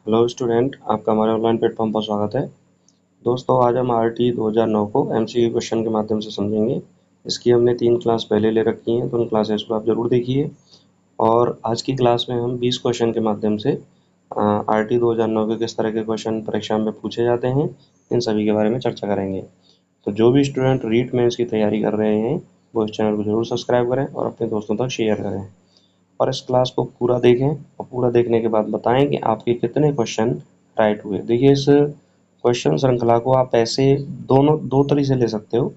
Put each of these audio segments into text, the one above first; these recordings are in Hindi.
हेलो स्टूडेंट, आपका हमारे ऑनलाइन प्लेटफॉर्म पर स्वागत है। दोस्तों, आज हम आरटी 2009 को एमसीक्यू क्वेश्चन के माध्यम से समझेंगे। इसकी हमने 3 क्लास पहले ले रखी हैं, तो उन क्लासेस को आप ज़रूर देखिए। और आज की क्लास में हम 20 क्वेश्चन के माध्यम से आरटी 2009 के किस तरह के क्वेश्चन परीक्षा में पूछे जाते हैं, इन सभी के बारे में चर्चा करेंगे। तो जो भी स्टूडेंट रीट मेंस की तैयारी कर रहे हैं, वो इस चैनल को ज़रूर सब्सक्राइब करें और अपने दोस्तों तक शेयर करें। और इस क्लास को पूरा देखें और पूरा देखने के बाद बताएं कि आपके कितने क्वेश्चन राइट हुए। देखिए, इस क्वेश्चन श्रृंखला को आप ऐसे दो तरीके से ले सकते हो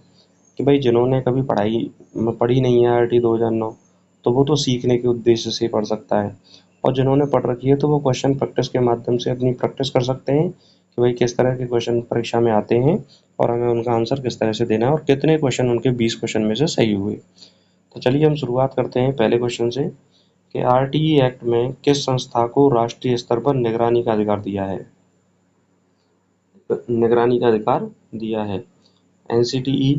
कि भाई जिन्होंने कभी पढ़ी नहीं है आरटी 2009, तो वो तो सीखने के उद्देश्य से पढ़ सकता है। और जिन्होंने पढ़ रखी है तो वो क्वेश्चन प्रैक्टिस के माध्यम से अपनी प्रैक्टिस कर सकते हैं कि भाई किस तरह के क्वेश्चन परीक्षा में आते हैं और हमें उनका आंसर किस तरह से देना है और कितने क्वेश्चन उनके 20 क्वेश्चन में से सही हुए। तो चलिए हम शुरुआत करते हैं पहले क्वेश्चन से कि आरटीई एक्ट में किस संस्था को राष्ट्रीय स्तर पर निगरानी का अधिकार दिया है। निगरानी का अधिकार दिया है एनसीटीई,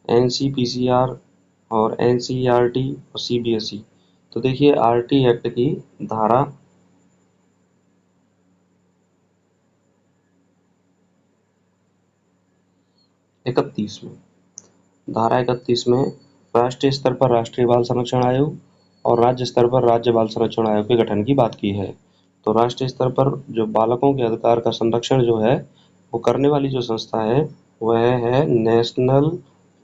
एनसीपीसीआर और एनसीईआरटी और सीबीएसई। तो देखिए, आरटी एक्ट की धारा 31 में धारा 31 में राष्ट्रीय स्तर पर राष्ट्रीय बाल संरक्षण आयोग और राज्य स्तर पर राज्य बाल संरक्षण आयोग के गठन की बात की है। तो राष्ट्रीय स्तर पर जो बालकों के अधिकार का संरक्षण जो है वो करने वाली जो संस्था है वह है national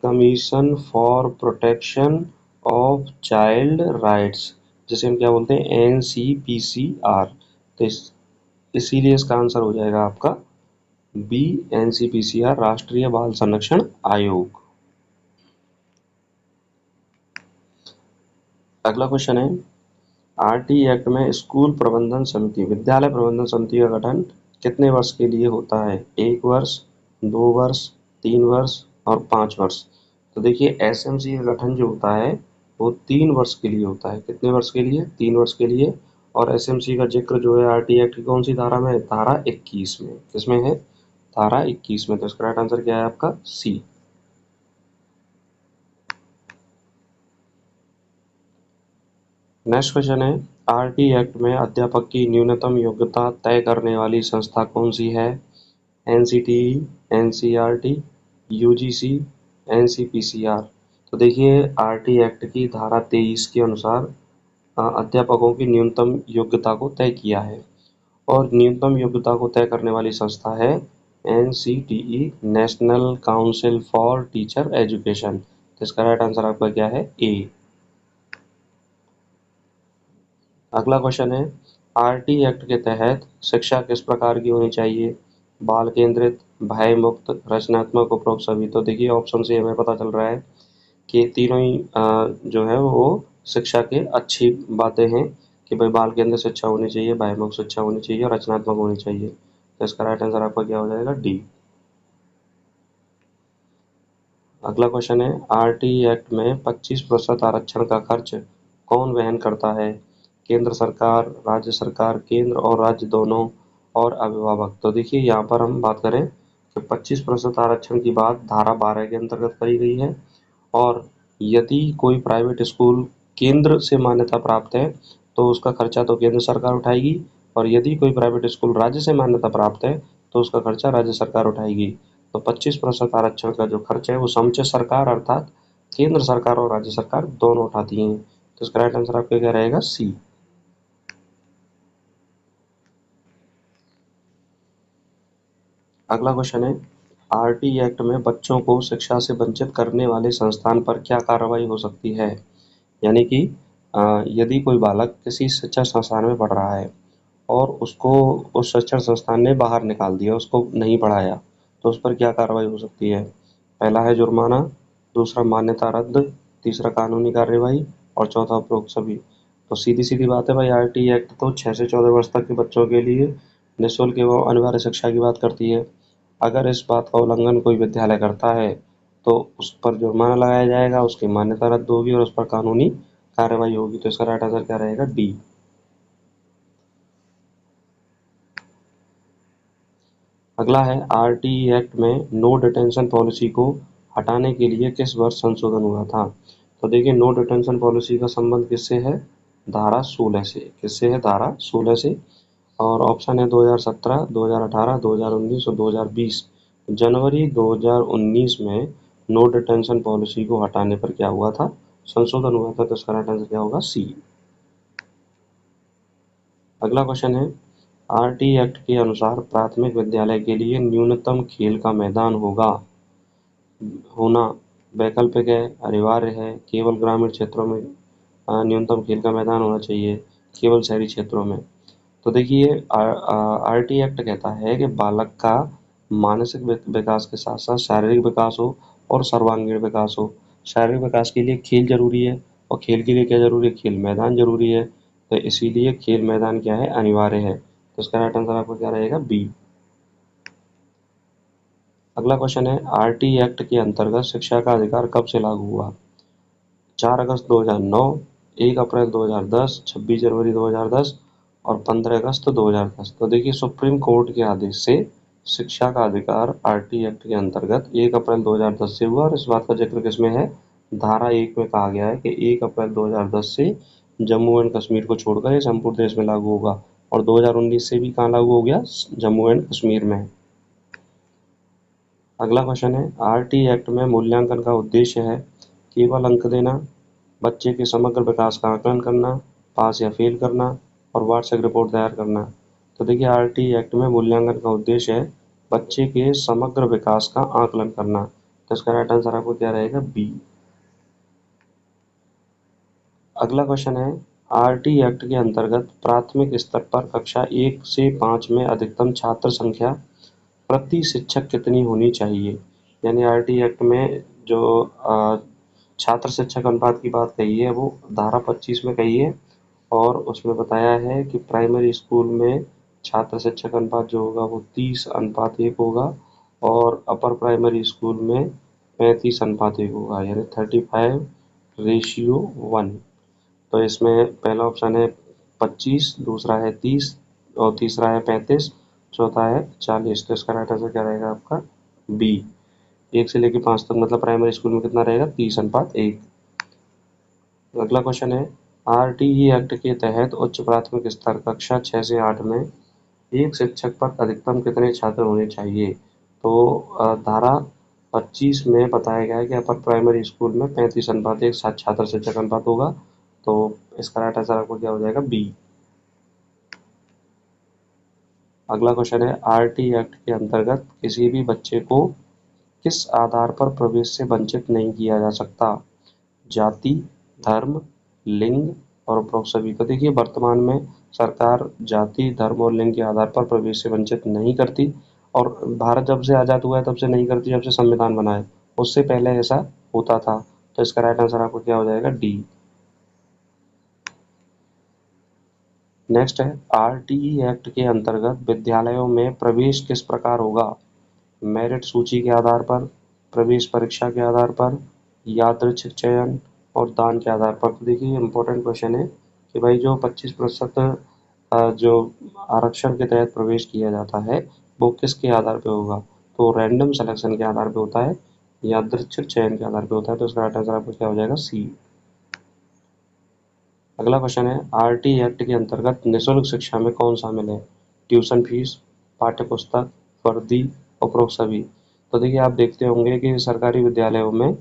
commission for protection of child rights, जिसे हम क्या बोलते हैं, एनसीपीसीआर। तो इसीलिए इसका आंसर हो जाएगा आपका बी, एनसीपीसीआर, राष्ट्रीय बाल संरक्षण आयोग। अगला क्वेश्चन है, आरटी एक्ट में स्कूल प्रबंधन समिति, विद्यालय प्रबंधन समिति का गठन कितने वर्ष के लिए होता है? 1 वर्ष, 2 वर्ष, 3 वर्ष और 5 वर्ष। तो देखिए, एसएमसी का गठन जो होता है वो 3 वर्ष के लिए होता है। कितने वर्ष के लिए? 3 वर्ष के लिए। और एसएमसी का जिक्र जो है आरटी एक्ट की कौन सी धारा में है? धारा 21 में। किसमें है? धारा 21 में। तो इसका राइट आंसर क्या है आपका? सी। नेक्स्ट क्वेश्चन है, आरटी एक्ट में अध्यापक की न्यूनतम योग्यता तय करने वाली संस्था कौन सी है? NCTE, NCERT, UGC, NCPCR. तो देखिए, आरटी एक्ट की धारा 23 के अनुसार अध्यापकों की न्यूनतम योग्यता को तय किया है और न्यूनतम योग्यता को तय करने वाली संस्था है NCTE, national council for teacher education. तो इसका राइट आंसर आपका क्या है? ए। अगला क्वेश्चन है, आरटी एक्ट के तहत शिक्षा किस प्रकार की होनी चाहिए? बाल केंद्रित, भय मुक्त, रचनात्मक, उपरोक्त सभी। तो देखिए, ऑप्शन से हमें पता चल रहा है कि तीनों ही जो है वो शिक्षा के अच्छी बातें हैं कि भाई बाल केंद्रित शिक्षा होनी चाहिए, भय मुक्त शिक्षा होनी चाहिए और रचनात्मक होनी चाहिए। तो इसका राइट आंसर आपका क्या हो जाएगा? डी। अगला क्वेश्चन है, आरटी एक्ट में 25% आरक्षण का खर्च कौन वहन करता है? केंद्र सरकार, राज्य सरकार, केंद्र और राज्य दोनों और अभिभावक। तो देखिए, यहाँ पर हम बात करें कि 25% आरक्षण की बात धारा 12 के अंतर्गत करी गई है। और यदि कोई प्राइवेट स्कूल केंद्र से मान्यता प्राप्त है तो उसका खर्चा तो केंद्र सरकार उठाएगी, और यदि कोई प्राइवेट स्कूल राज्य से मान्यता प्राप्त है तो उसका खर्चा राज्य सरकार उठाएगी। तो 25% आरक्षण का जो खर्च है वो समुचित सरकार अर्थात केंद्र सरकार और राज्य सरकार दोनों उठाती हैं। तो इसका राइट आंसर आपका क्या रहेगा? सी। अगला क्वेश्चन है, आरटी एक्ट में बच्चों को शिक्षा से वंचित करने वाले संस्थान पर क्या कार्रवाई हो सकती है? यानी कि यदि कोई बालक किसी शिक्षा संस्थान में पढ़ रहा है और उसको उस शिक्षण संस्थान ने बाहर निकाल दिया, उसको नहीं पढ़ाया, तो उस पर क्या कार्रवाई हो सकती है? पहला है जुर्माना, दूसरा मान्यता रद्द, तीसरा कानूनी कार्यवाही और चौथा उपरोक्त सभी। तो सीधी सीधी बात है भाई, आरटी एक्ट तो 6 से 14 वर्ष तक के बच्चों के लिए निःशुल्क एवं अनिवार्य शिक्षा की बात करती है। अगर इस बात का उल्लंघन कोई विद्यालय करता है तो उस पर जुर्माना लगाया जाएगा, उसकी मान्यता रद्द होगी और उस पर कानूनी कार्रवाई होगी। तो इसका राइट आंसर क्या रहेगा? डी। अगला है, आरटी एक्ट में नो डिटेंशन पॉलिसी को हटाने के लिए किस वर्ष संशोधन हुआ था? तो देखिए, नो डिटेंशन पॉलिसी का संबंध किससे है? धारा 16 से। किससे है? धारा 16 से। और ऑप्शन है 2017, 2018, 2019 और 2020। जनवरी 2019 में नो डिटेंशन पॉलिसी को हटाने पर क्या हुआ था, संशोधन हुआ था। तो इसका राइट आंसर क्या होगा, सी। अगला क्वेश्चन है, आरटी एक्ट के अनुसार प्राथमिक विद्यालय के लिए न्यूनतम खेल का मैदान होना वैकल्पिक है, अनिवार्य है, केवल ग्रामीण क्षेत्रों में न्यूनतम खेल का मैदान होना चाहिए, केवल शहरी क्षेत्रों में। तो देखिए, आरटी एक्ट कहता है कि बालक का मानसिक विकास के साथ साथ शारीरिक विकास हो और सर्वांगीण विकास हो। शारीरिक विकास के लिए खेल जरूरी है, और खेल के लिए क्या जरूरी है, खेल मैदान जरूरी है। तो इसीलिए खेल मैदान क्या है, अनिवार्य है। तो इसका राइट आंसर आपका क्या रहेगा, बी। अगला क्वेश्चन है, आरटी एक्ट के अंतर्गत शिक्षा का अधिकार कब से लागू हुआ। 4 अगस्त 2009, 1 अप्रैल 2010, 26 जनवरी 2010 और 15 अगस्त 2010। तो देखिए, सुप्रीम कोर्ट के आदेश से शिक्षा का अधिकार आरटी एक्ट के अंतर्गत 1 अप्रैल 2010 से हुआ। और इस बात का जिक्र किसमें है, धारा 1 में कहा गया है कि 1 अप्रैल 2010 से जम्मू एंड कश्मीर को छोड़कर ये संपूर्ण देश में लागू होगा। और 2019 से भी कहाँ लागू हो गया, जम्मू एंड कश्मीर में। अगला क्वेश्चन है, आरटी एक्ट में मूल्यांकन का उद्देश्य है केवल अंक देना, बच्चे के समग्र विकास का आकलन करना, पास या फेल करना और वार्षिक रिपोर्ट तैयार करना। तो देखिए, आरटी एक्ट में मूल्यांकन का उद्देश्य है बच्चे के समग्र विकास का आकलन करना। तो इसका राइट आंसर आपको क्या रहेगा, बी। अगला क्वेश्चन है, आरटी एक्ट के अंतर्गत प्राथमिक स्तर पर कक्षा 1 से 5 में अधिकतम छात्र संख्या प्रति शिक्षक कितनी होनी चाहिए। यानी आरटी एक्ट में जो छात्र शिक्षक अनुपात की बात कही है, वो धारा 25 में कही है। और उसमें बताया है कि प्राइमरी स्कूल में छात्र शिक्षक अनुपात जो होगा वो 30:1 होगा, और अपर प्राइमरी स्कूल में 35:1 होगा, यानी 35:1। तो इसमें पहला ऑप्शन है 25, दूसरा है 30 और तीसरा है 35, चौथा है 40। तो इसका राइट आंसर क्या रहेगा आपका, बी। 1 से लेकर 5 तक मतलब प्राइमरी स्कूल में कितना रहेगा, 30:1। अगला क्वेश्चन है, आरटीई एक्ट के तहत उच्च प्राथमिक स्तर कक्षा 6 से 8 में एक शिक्षक पर अधिकतम कितने छात्र होने चाहिए। तो धारा 25 में बताया गया है कि अपर प्राइमरी स्कूल में 35:1 छात्र शिक्षक अनुपात होगा। तो इसका राइट आंसर आपको क्या हो जाएगा, बी। अगला क्वेश्चन है, आरटी एक्ट के अंतर्गत किसी भी बच्चे को किस आधार पर प्रवेश से वंचित नहीं किया जा सकता। जाति, धर्म, लिंग और उपरोक्त सभी। तो देखिए, वर्तमान में सरकार जाति, धर्म और लिंग के आधार पर प्रवेश से वंचित नहीं करती। और भारत जब से आज़ाद हुआ है तब से नहीं करती, जब से संविधान बना है। उससे पहले ऐसा होता था। तो इसका राइट आंसर आपको क्या हो जाएगा, डी। नेक्स्ट है, आरटीई एक्ट के अंतर्गत विद्यालयों में प्रवेश किस प्रकार होगा। मेरिट सूची के आधार पर, प्रवेश परीक्षा के आधार पर, यादृच्छिक चयन और दान के आधार पर। तो देखिए, इम्पोर्टेंट क्वेश्चन है कि भाई जो 25% जो आरक्षण के तहत प्रवेश किया जाता है वो किसके आधार पे होगा। तो रैंडम सिलेक्शन के आधार पे होता है, यादृच्छिक चयन के आधार पे होता है। तो इसका राइट आंसर आपको क्या हो जाएगा, सी। अगला क्वेश्चन है, आरटी एक्ट के अंतर्गत निःशुल्क शिक्षा में कौन शामिल है। ट्यूशन फीस, पाठ्य पुस्तक, वर्दी, उपरोक्त सभी। तो देखिए, आप देखते होंगे कि सरकारी विद्यालयों में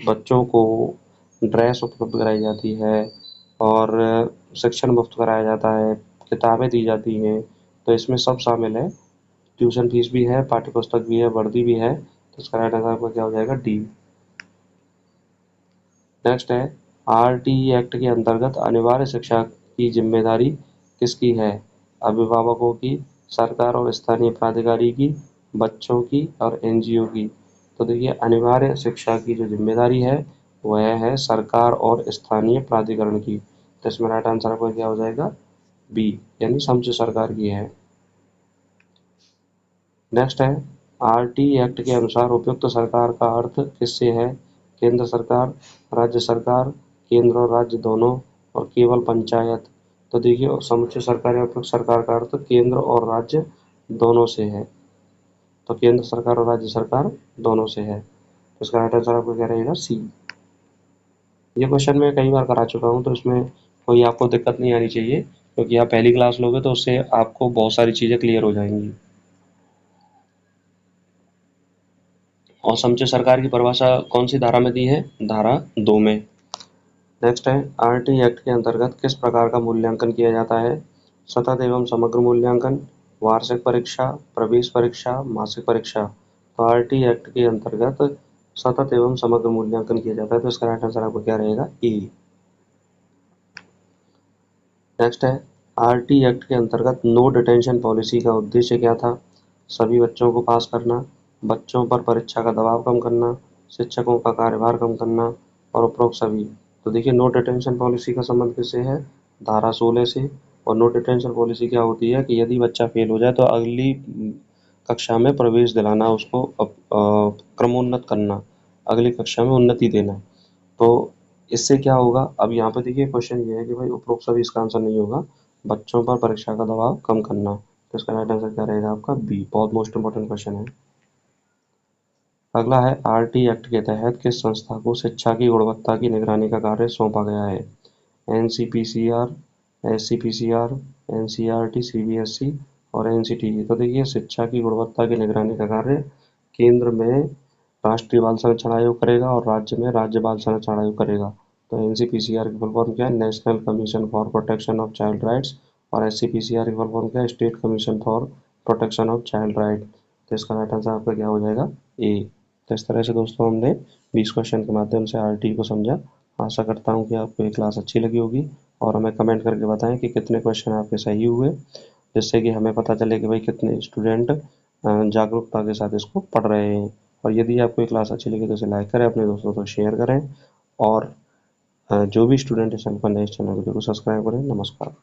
बच्चों को ड्रेस उपलब्ध कराई जाती है, और शिक्षण मुफ्त कराया जाता है, किताबें दी जाती हैं। तो इसमें सब शामिल है, ट्यूशन फीस भी है, पाठ्य पुस्तक भी है, वर्दी भी है। तो इसका राइट आंसर आपका क्या हो जाएगा, डी। नेक्स्ट है, आरटीई एक्ट के अंतर्गत अनिवार्य शिक्षा की जिम्मेदारी किसकी है। अभिभावकों की, सरकार और स्थानीय प्राधिकारी की, बच्चों की और एनजीओ की। तो देखिए, अनिवार्य शिक्षा की जो जिम्मेदारी है वह है सरकार और स्थानीय प्राधिकरण की। तो इसमें राइट आंसर आपका क्या हो जाएगा, बी, यानी समुचित सरकार की है। नेक्स्ट है, आरटी एक्ट के अनुसार उपयुक्त सरकार का अर्थ किससे है। केंद्र सरकार, राज्य सरकार, केंद्र और राज्य दोनों, और केवल पंचायत। तो देखिए, समुचित सरकार या उपयुक्त सरकार का अर्थ केंद्र और राज्य दोनों से है। तो केंद्र सरकार और राज्य सरकार दोनों से है। तो इसका राइट आंसर आपको क्या रहेगा, सी। ये क्वेश्चन मैं कई बार करा चुका हूँ, तो इसमें कोई आपको दिक्कत नहीं आनी चाहिए। क्योंकि आप पहली क्लास लोगे तो उससे आपको बहुत सारी चीज़ें क्लियर हो जाएंगी। और समझे सरकार की परिभाषा कौन सी धारा में दी है? धारा 2 में। नेक्स्ट है, आरटी एक्ट के अंतर्गत किस प्रकार का मूल्यांकन किया जाता है? सतत एवं समग्र मूल्यांकन, वार्षिक परीक्षा, प्रवेश परीक्षा, मासिक परीक्षा। तो आरटी एक्ट के अंतर्गत सतत एवं समग्र मूल्यांकन किया जाता है, तो इसका राइट आंसर आपका क्या रहेगा? ए। नेक्स्ट है, आरटी एक्ट के अंतर्गत नो डिटेंशन पॉलिसी का उद्देश्य क्या था? सभी बच्चों को पास करना, बच्चों पर परीक्षा का दबाव कम करना, शिक्षकों का कार्यभार कम करना और उपरोक्त सभी। तो देखिए, नो डिटेंशन पॉलिसी का संबंध किससे है? धारा 16 से। और नो डिटेंशन पॉलिसी क्या होती है कि यदि बच्चा फेल हो जाए तो अगली कक्षा में प्रवेश दिलाना, उसको क्रमोन्नत करना, अगली कक्षा में उन्नति देना। तो इससे क्या होगा? अब यहाँ पे देखिए क्वेश्चन ये है कि भाई उपरोक्त सभी इसका आंसर नहीं होगा। बच्चों पर परीक्षा का दबाव कम करना, तो इसका राइट आंसर क्या रहेगा आपका? बी। बहुत मोस्ट इंपॉर्टेंट क्वेश्चन है। अगला है, आरटी एक्ट के तहत किस संस्था को शिक्षा की गुणवत्ता की निगरानी का कार्य सौंपा गया है? एनसीपीसीआर, एससीपीसीआर, एनसीईआरटी, सीबीएसई और एनसीटीई। तो देखिए, शिक्षा की गुणवत्ता की निगरानी का कार्य केंद्र में राष्ट्रीय बाल संरक्षण आयोग करेगा और राज्य में राज्य बाल संरक्षण आयोग करेगा। तो एनसीपीसीआर की फुल फॉर्म क्या है? National commission for protection of child rights. और एससीपीसीआर की फुल फॉर्म क्या है? State commission for protection of child right. तो इसका राइट आंसर आपका क्या हो जाएगा? ए। तो इस तरह से दोस्तों हमने 20 क्वेश्चन के माध्यम से आरटी को समझा। आशा करता हूँ कि आपको ये क्लास अच्छी लगी होगी और हमें कमेंट करके बताएं कि कितने क्वेश्चन आपके सही हुए, जिससे कि हमें पता चले कि भाई कितने स्टूडेंट जागरूकता के साथ इसको पढ़ रहे हैं। और यदि आपको ये क्लास अच्छी लगी तो इसे लाइक करें, अपने दोस्तों को शेयर करें और जो भी स्टूडेंट इस चैनल पर नए, इस चैनल को जरूर सब्सक्राइब करें। नमस्कार।